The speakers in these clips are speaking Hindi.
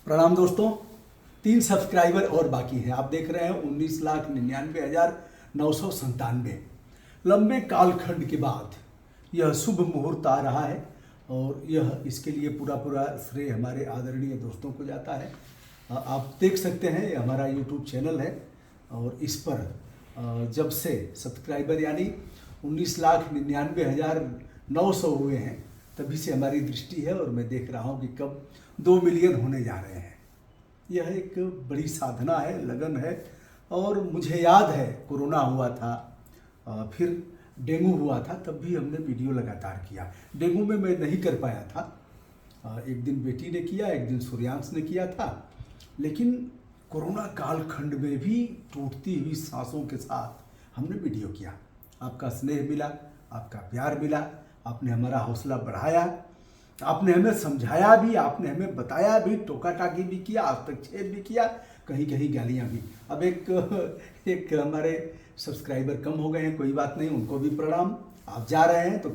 प्रणाम दोस्तों। 3 सब्सक्राइबर और बाकी हैं। आप देख रहे हैं 19,99,997 लंबे कालखंड के बाद यह शुभ मुहूर्त आ रहा है और यह इसके लिए पूरा श्रेय हमारे आदरणीय दोस्तों को जाता है। आप देख सकते हैं ये हमारा यूट्यूब चैनल है और इस पर जब से सब्सक्राइबर यानी 19,99,900 हुए हैं तभी से हमारी दृष्टि है और मैं देख रहा हूँ कि कब 2 मिलियन होने जा रहे हैं। यह एक बड़ी साधना है, लगन है। और मुझे याद है कोरोना हुआ था, फिर डेंगू हुआ था, तब भी हमने वीडियो लगातार किया। डेंगू में मैं नहीं कर पाया था, एक दिन बेटी ने किया, एक दिन सूर्यांश ने किया था। लेकिन कोरोना कालखंड में भी टूटती हुई सांसों के साथ हमने वीडियो किया। आपका स्नेह मिला, आपका प्यार मिला, आपने हमारा हौसला बढ़ाया, आपने हमें समझाया भी, आपने हमें बताया भी, टोका टाकी भी किया, हस्तक्षेप भी किया, कहीं कहीं गालियाँ भी। अब एक हमारे सब्सक्राइबर कम हो गए हैं, कोई बात नहीं, उनको भी प्रणाम। आप जा रहे हैं तो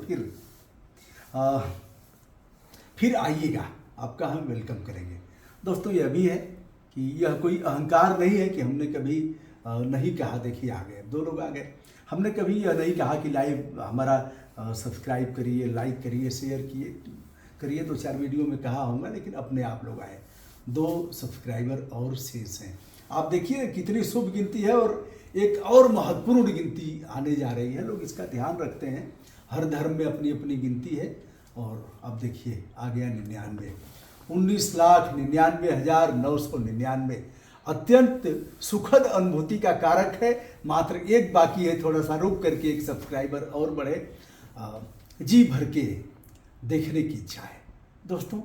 फिर आइएगा, आपका हम वेलकम करेंगे। दोस्तों यह भी है कि यह कोई अहंकार नहीं है कि हमने कभी नहीं कहा देखिए आ गए 2 लोग आ गए। हमने कभी यह नहीं कहा कि लाइव हमारा सब्सक्राइब करिए, लाइक करिए, शेयर करिए। 2-4 वीडियो में कहा होगा, लेकिन अपने आप लोग आए। 2 सब्सक्राइबर और शेष हैं। आप देखिए कितनी शुभ गिनती है और एक और महत्वपूर्ण गिनती आने जा रही है। लोग इसका ध्यान रखते हैं, हर धर्म में अपनी अपनी गिनती है। और अब देखिए आ गया 99, 19,99,999। अत्यंत सुखद अनुभूति का कारक है। मात्र एक बाकी है, थोड़ा सा रुक करके एक सब्सक्राइबर और बढ़े। जी भर के देखने की इच्छा है। दोस्तों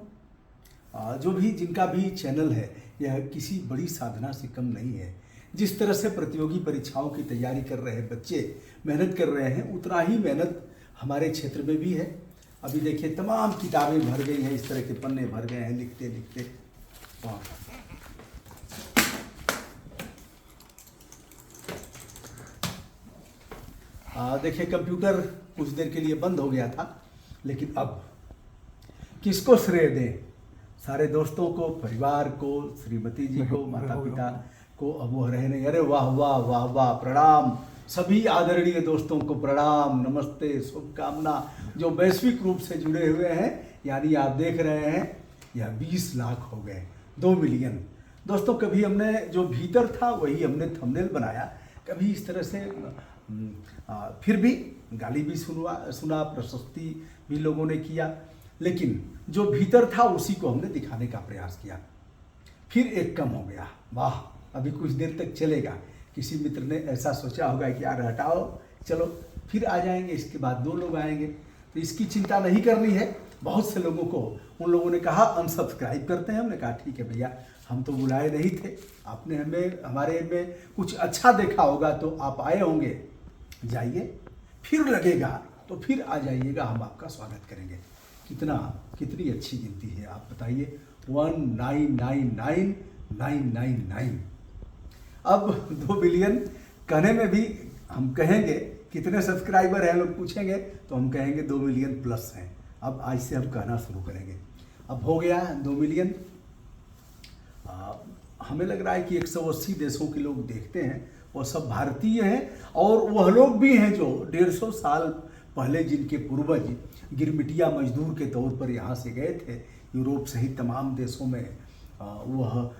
जो भी जिनका भी चैनल है यह किसी बड़ी साधना से कम नहीं है। जिस तरह से प्रतियोगी परीक्षाओं की तैयारी कर रहे बच्चे मेहनत कर रहे हैं, उतना ही मेहनत हमारे क्षेत्र में भी है। अभी देखिए तमाम किताबें भर गई हैं, इस तरह के पन्ने भर गए हैं लिखते लिखते। देखिए कंप्यूटर कुछ देर के लिए बंद हो गया था, लेकिन अब किसको श्रेय दें? सारे दोस्तों को, परिवार को, श्रीमती जी को, माता पिता को। अब वो रहे नहीं। अरे वाह वाह वाह वाह, प्रणाम सभी आदरणीय दोस्तों को, प्रणाम, नमस्ते, शुभकामना जो वैश्विक रूप से जुड़े हुए हैं। यानी आप देख रहे हैं यह 20 लाख हो गए, 2 मिलियन। दोस्तों कभी हमने जो भीतर था वही हमने थंबनेल बनाया, कभी इस तरह से फिर भी गाली भी सुना, प्रशस्ति भी लोगों ने किया, लेकिन जो भीतर था उसी को हमने दिखाने का प्रयास किया। फिर एक कम हो गया, वाह अभी कुछ देर तक चलेगा। किसी मित्र ने ऐसा सोचा होगा कि यार हटाओ, चलो फिर आ जाएंगे, इसके बाद 2 लोग आएंगे, तो इसकी चिंता नहीं करनी है। बहुत से लोगों को उन लोगों ने कहा अनसब्सक्राइब करते हैं। हमने कहा ठीक है भैया, हम तो बुलाए नहीं थे, आपने हमारे में कुछ अच्छा देखा होगा तो आप आए होंगे, जाइए, फिर लगेगा तो फिर आ जाइएगा, हम आपका स्वागत करेंगे। कितनी अच्छी गिनती है आप बताइए, 19,99,999। अब 2 बिलियन कहने में भी हम कहेंगे कितने सब्सक्राइबर हैं, लोग पूछेंगे तो हम कहेंगे 2 मिलियन प्लस हैं। अब आज से हम कहना शुरू करेंगे। अब हो गया 2 मिलियन। हमें लग रहा है कि 180 देशों के लोग देखते हैं, वो सब भारतीय हैं और वह लोग भी हैं जो 150 साल पहले जिनके पूर्वज गिरमिटिया मजदूर के तौर पर यहाँ से गए थे। यूरोप सहित तमाम देशों में वह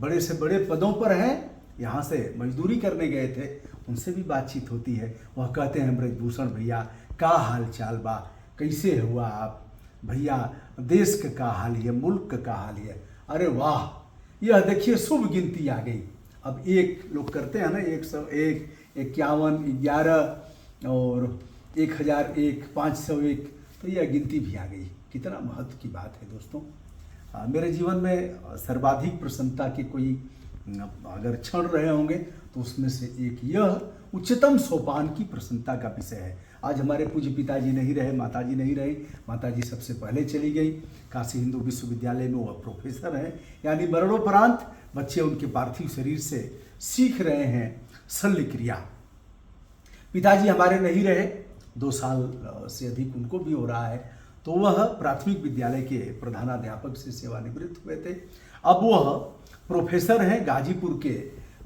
बड़े से बड़े पदों पर हैं, यहाँ से मजदूरी करने गए थे। उनसे भी बातचीत होती है। वह कहते हैं ब्रजभूषण भैया का हाल चाल बा, कैसे हुआ आप भैया, देश का हाल है, मुल्क का हाल है। अरे वाह, यह देखिए शुभ गिनती आ गई। अब एक लोग करते हैं ना, 101, 51, 11 और 1001, 501, तो यह गिनती भी आ गई। कितना महत्व की बात है दोस्तों। मेरे जीवन में सर्वाधिक प्रसन्नता के कोई अगर क्षण रहे होंगे तो उसमें से एक यह उच्चतम सोपान की प्रसन्नता का विषय है। आज हमारे पूज्य पिताजी नहीं रहे, माताजी नहीं रही। माताजी सबसे पहले चली गई। काशी हिंदू विश्वविद्यालय में वह प्रोफेसर हैं, यानी मरणोपरांत बच्चे उनके पार्थिव शरीर से सीख रहे हैं शल्य क्रिया। पिताजी हमारे नहीं रहे, 2 साल से अधिक उनको भी हो रहा है। तो वह प्राथमिक विद्यालय के प्रधानाध्यापक से सेवानिवृत्त हुए थे। अब वह प्रोफेसर हैं गाजीपुर के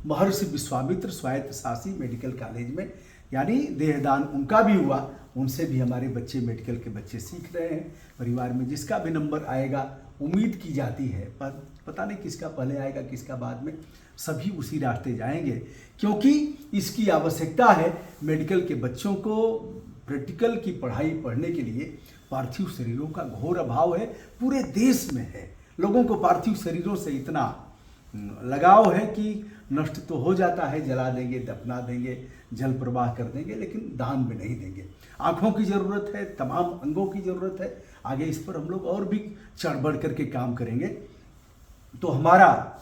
महर्षि विश्वामित्र स्वायत्त शासी मेडिकल कॉलेज में, यानी देहदान उनका भी हुआ, उनसे भी हमारे बच्चे मेडिकल के बच्चे सीख रहे हैं। परिवार में जिसका भी नंबर आएगा उम्मीद की जाती है, पर पता नहीं किसका पहले आएगा किसका बाद में, सभी उसी रास्ते जाएंगे, क्योंकि इसकी आवश्यकता है। मेडिकल के बच्चों को प्रैक्टिकल की पढ़ाई पढ़ने के लिए पार्थिव शरीरों का घोर अभाव है, पूरे देश में है। लोगों को पार्थिव शरीरों से इतना लगाव है कि नष्ट तो हो जाता है, जला देंगे, दफना देंगे, जल प्रवाह कर देंगे, लेकिन दान में नहीं देंगे। आँखों की ज़रूरत है, तमाम अंगों की ज़रूरत है। आगे इस पर हम लोग और भी चढ़ बढ़ करके काम करेंगे। तो हमारा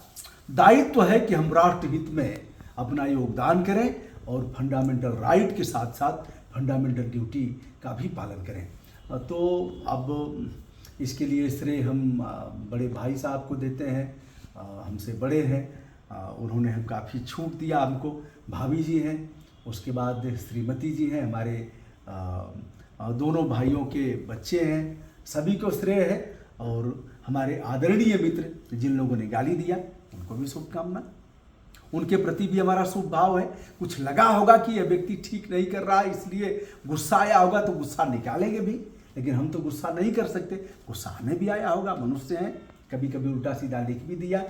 दायित्व है कि हम राष्ट्र हित में अपना योगदान करें और फंडामेंटल राइट के साथ साथ फंडामेंटल ड्यूटी का भी पालन करें। तो अब इसके लिए श्रेय हम बड़े भाई साहब को देते हैं, हमसे बड़े हैं, उन्होंने हम काफ़ी छूट दिया हमको। भाभी जी हैं, उसके बाद श्रीमती जी हैं, हमारे दोनों भाइयों के बच्चे हैं, सभी को श्रेय है। और हमारे आदरणीय मित्र जिन लोगों ने गाली दिया उनको भी शुभकामना, उनके प्रति भी हमारा शुभ भाव है। कुछ लगा होगा कि यह व्यक्ति ठीक नहीं कर रहा है, इसलिए गुस्सा आया होगा, तो गुस्सा निकालेंगे भी, लेकिन हम तो गुस्सा नहीं कर सकते। गुस्सा हमें भी आया होगा, मनुष्य हैं, कभी कभी उल्टा सीधा लिख भी दिया,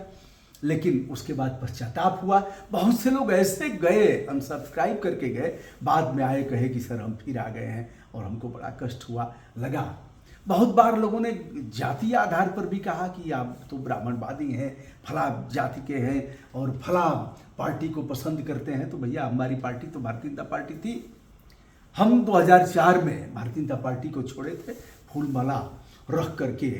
लेकिन उसके बाद पश्चाताप हुआ। बहुत से लोग ऐसे गए, अनसब्सक्राइब करके गए, बाद में आए कहे कि सर हम फिर आ गए हैं और हमको बड़ा कष्ट हुआ लगा। बहुत बार लोगों ने जातीय आधार पर भी कहा कि आप तो ब्राह्मणवादी हैं, फला जाति के हैं और फला पार्टी को पसंद करते हैं। तो भैया हमारी पार्टी तो भारतीय जनता पार्टी थी। हम 2004 में भारतीय जनता पार्टी को छोड़े थे, फूलमाला रख करके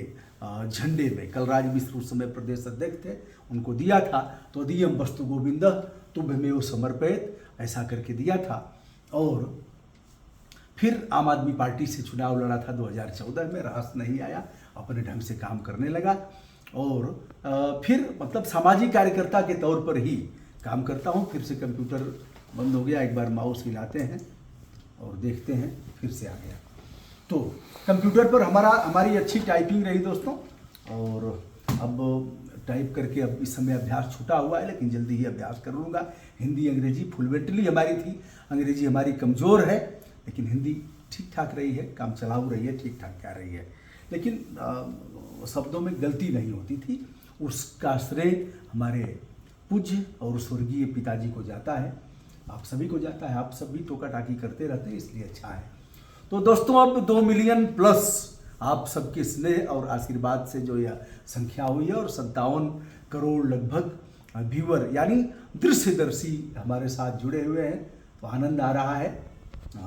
झंडे में। कलराज मिश्र उस समय प्रदेश अध्यक्ष थे, उनको दिया था, तो दियम वस्तु गोविंद तुभ्यमेव समर्पित, ऐसा करके दिया था। और फिर आम आदमी पार्टी से चुनाव लड़ा था 2014 में, रास नहीं आया, अपने ढंग से काम करने लगा। और फिर मतलब सामाजिक कार्यकर्ता के तौर पर ही काम करता हूँ। फिर से कंप्यूटर बंद हो गया, एक बार माउस हिलाते हैं और देखते हैं, फिर से आ गया। तो कंप्यूटर पर हमारी अच्छी टाइपिंग रही दोस्तों, और अब टाइप करके अब इस समय अभ्यास छूटा हुआ है, लेकिन जल्दी ही अभ्यास कर लूँगा। हिंदी अंग्रेजी फ्लुएंटली हमारी थी, अंग्रेजी हमारी कमज़ोर है, लेकिन हिंदी ठीक ठाक रही है, काम चलाऊ रही है, ठीक ठाक क्या रही है, लेकिन शब्दों में गलती नहीं होती थी। उसका श्रेय हमारे पूज्य और स्वर्गीय पिताजी को जाता है, आप सभी को जाता है। आप सभी टोका टाकी करते रहते हैं, इसलिए अच्छा है। तो दोस्तों अब 2 मिलियन प्लस आप सबके स्नेह और आशीर्वाद से जो यह संख्या हुई है, और 57 करोड़ लगभग व्यूअर यानी दृश्यदर्शी हमारे साथ जुड़े हुए हैं, तो आनंद आ रहा है,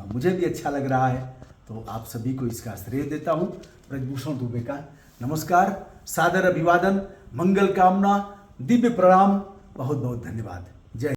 मुझे भी अच्छा लग रहा है। तो आप सभी को इसका श्रेय देता हूँ। ब्रजभूषण दुबे का नमस्कार, सादर अभिवादन, मंगल कामना, दिव्य प्रणाम, बहुत बहुत धन्यवाद।